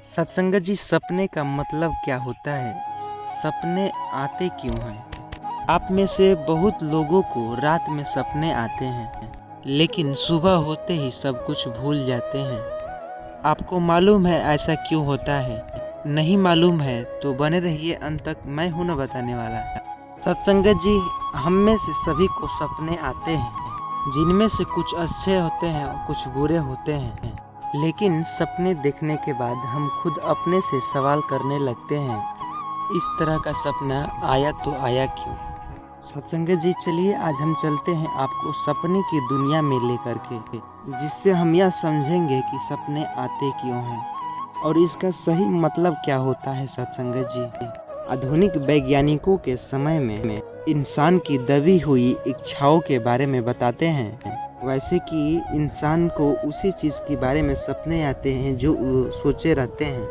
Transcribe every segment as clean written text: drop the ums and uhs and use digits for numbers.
सत्संगत जी, सपने का मतलब क्या होता है? सपने आते क्यों हैं? आप में से बहुत लोगों को रात में सपने आते हैं, लेकिन सुबह होते ही सब कुछ भूल जाते हैं। आपको मालूम है ऐसा क्यों होता है? नहीं मालूम है तो बने रहिए अंत तक, मैं हूं न बताने वाला। सत्संगत जी, हम में से सभी को सपने आते हैं, जिनमें से कुछ अच्छे होते हैं और कुछ बुरे होते हैं। लेकिन सपने देखने के बाद हम खुद अपने से सवाल करने लगते हैं, इस तरह का सपना आया तो आया क्यों? सत्संगत जी, चलिए आज हम चलते हैं आपको सपने की दुनिया में लेकर के, जिससे हम यह समझेंगे कि सपने आते क्यों हैं और इसका सही मतलब क्या होता है। सत्संगत जी, आधुनिक वैज्ञानिकों के समय में इंसान की दबी हुई इच्छाओं के बारे में बताते हैं। वैसे कि इंसान को उसी चीज़ के बारे में सपने आते हैं जो वो सोचे रहते हैं,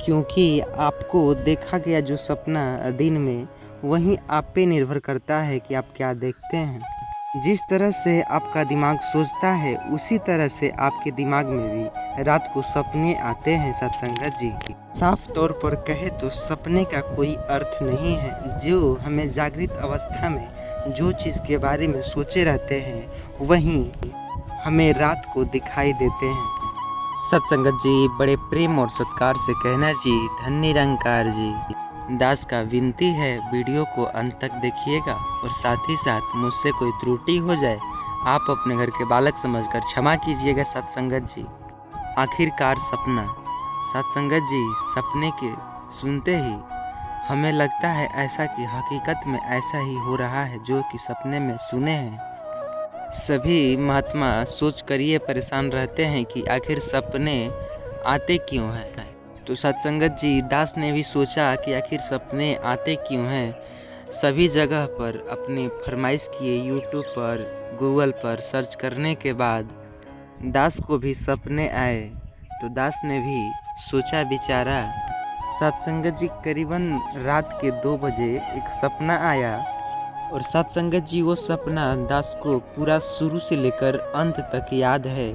क्योंकि आपको देखा गया जो सपना दिन में, वही आप पे निर्भर करता है कि आप क्या देखते हैं। जिस तरह से आपका दिमाग सोचता है उसी तरह से आपके दिमाग में भी रात को सपने आते हैं। सत्संगत जी, साफ तौर पर कहे तो सपने का कोई अर्थ नहीं है। जो हमें जागृत अवस्था में जो चीज़ के बारे में सोचे रहते हैं वहीं हमें रात को दिखाई देते हैं। सत्संगत जी, बड़े प्रेम और सत्कार से कहना जी, धन्य निरंकार जी। दास का विनती है, वीडियो को अंत तक देखिएगा और साथ ही साथ मुझसे कोई त्रुटि हो जाए आप अपने घर के बालक समझकर क्षमा कीजिएगा। सत्संगत जी, आखिरकार सपना। सत्संगत जी, सपने के सुनते ही हमें लगता है ऐसा कि हकीकत में ऐसा ही हो रहा है जो कि सपने में सुने हैं। सभी महात्मा सोच कर ये परेशान रहते हैं कि आखिर सपने आते क्यों हैं। तो सत्संगत जी, दास ने भी सोचा कि आखिर सपने आते क्यों हैं। सभी जगह पर अपनी फरमाइश किए, यूट्यूब पर, गूगल पर सर्च करने के बाद दास को भी सपने आए। तो दास ने भी सोचा विचारा। सत्संगत जी, करीबन रात के 2 बजे एक सपना आया और सत्संगत जी, वो सपना दास को पूरा शुरू से लेकर अंत तक याद है।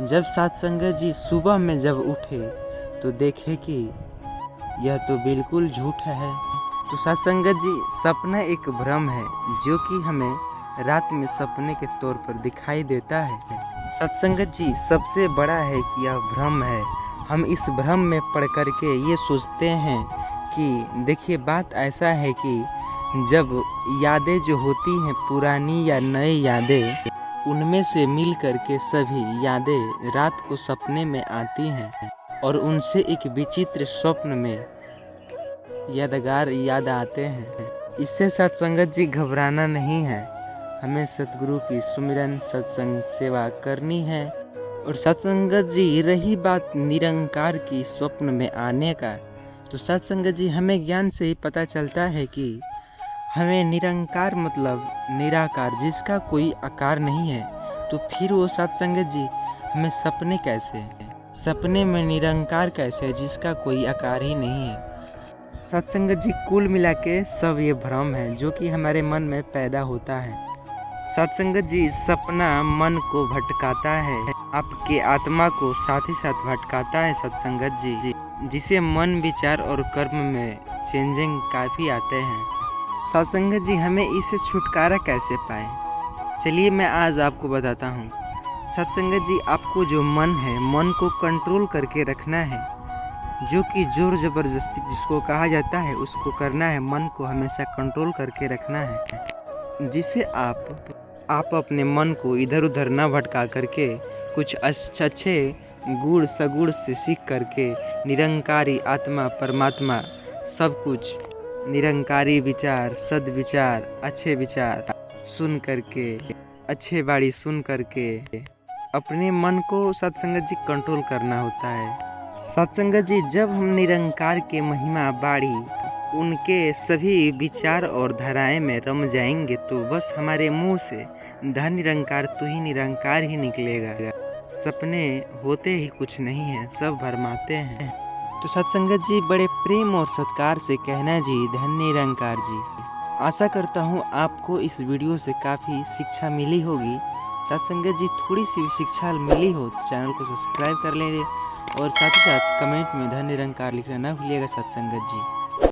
जब सत्संगत जी सुबह में जब उठे तो देखे कि यह तो बिल्कुल झूठ है। तो सत्संगत जी, सपना एक भ्रम है जो कि हमें रात में सपने के तौर पर दिखाई देता है। सत्संगत जी, सबसे बड़ा है कि यह भ्रम है। हम इस भ्रम में पड़ कर के ये सोचते हैं कि देखिए, बात ऐसा है कि जब यादें जो होती हैं, पुरानी या नई यादें, उनमें से मिल कर के सभी यादें रात को सपने में आती हैं और उनसे एक विचित्र स्वप्न में यादगार याद आते हैं। इससे सत्संगत जी घबराना नहीं है, हमें सतगुरु की सुमिरन सत्संग सेवा करनी है। और सत्संगत जी, रही बात निरंकार की स्वप्न में आने का, तो सत्संगत जी, हमें ज्ञान से ही पता चलता है कि हमें निरंकार मतलब निराकार, जिसका कोई आकार नहीं है। तो फिर वो सत्संगत जी, हमें सपने कैसे हैं? सपने में निरंकार कैसे है जिसका कोई आकार ही नहीं है। सत्संगत जी, कुल मिला के सब ये भ्रम है जो कि हमारे मन में पैदा होता है। सत्संगत जी, सपना मन को भटकाता है, आपके आत्मा को साथ ही साथ भटकाता है। सत्संगत जी, जिसे मन, विचार और कर्म में चेंजिंग काफ़ी आते हैं। सत्संगत जी, हमें इससे छुटकारा कैसे पाएं? चलिए मैं आज आपको बताता हूँ। सत्संगत जी, आपको जो मन है, मन को कंट्रोल करके रखना है, जो कि जोर ज़बरदस्ती जिसको कहा जाता है उसको करना है। मन को हमेशा कंट्रोल करके रखना है, जिससे आप अपने मन को इधर उधर ना भटका करके कुछ अच्छे गुण सगुण से सीख करके निरंकारी आत्मा परमात्मा सब कुछ, निरंकारी विचार, सद्विचार, अच्छे विचार सुन करके, अच्छे बाड़ी सुन करके अपने मन को सत्संगत जी कंट्रोल करना होता है। सत्संगत जी, जब हम निरंकार के महिमा बाड़ी, उनके सभी विचार और धाराएं में रम जाएंगे तो बस हमारे मुंह से धन निरंकार तू ही निरंकार ही निकलेगा। सपने होते ही कुछ नहीं है, सब भरमाते हैं। तो सत्संगत जी, बड़े प्रेम और सत्कार से कहना जी, धन्य निरंकार जी। आशा करता हूँ आपको इस वीडियो से काफ़ी शिक्षा मिली होगी। सत्संगत जी, थोड़ी सी भी शिक्षा मिली हो तो चैनल को सब्सक्राइब कर लें और साथ ही साथ कमेंट में धन निरंकार लिखना ना भूलिएगा सत्संगत जी।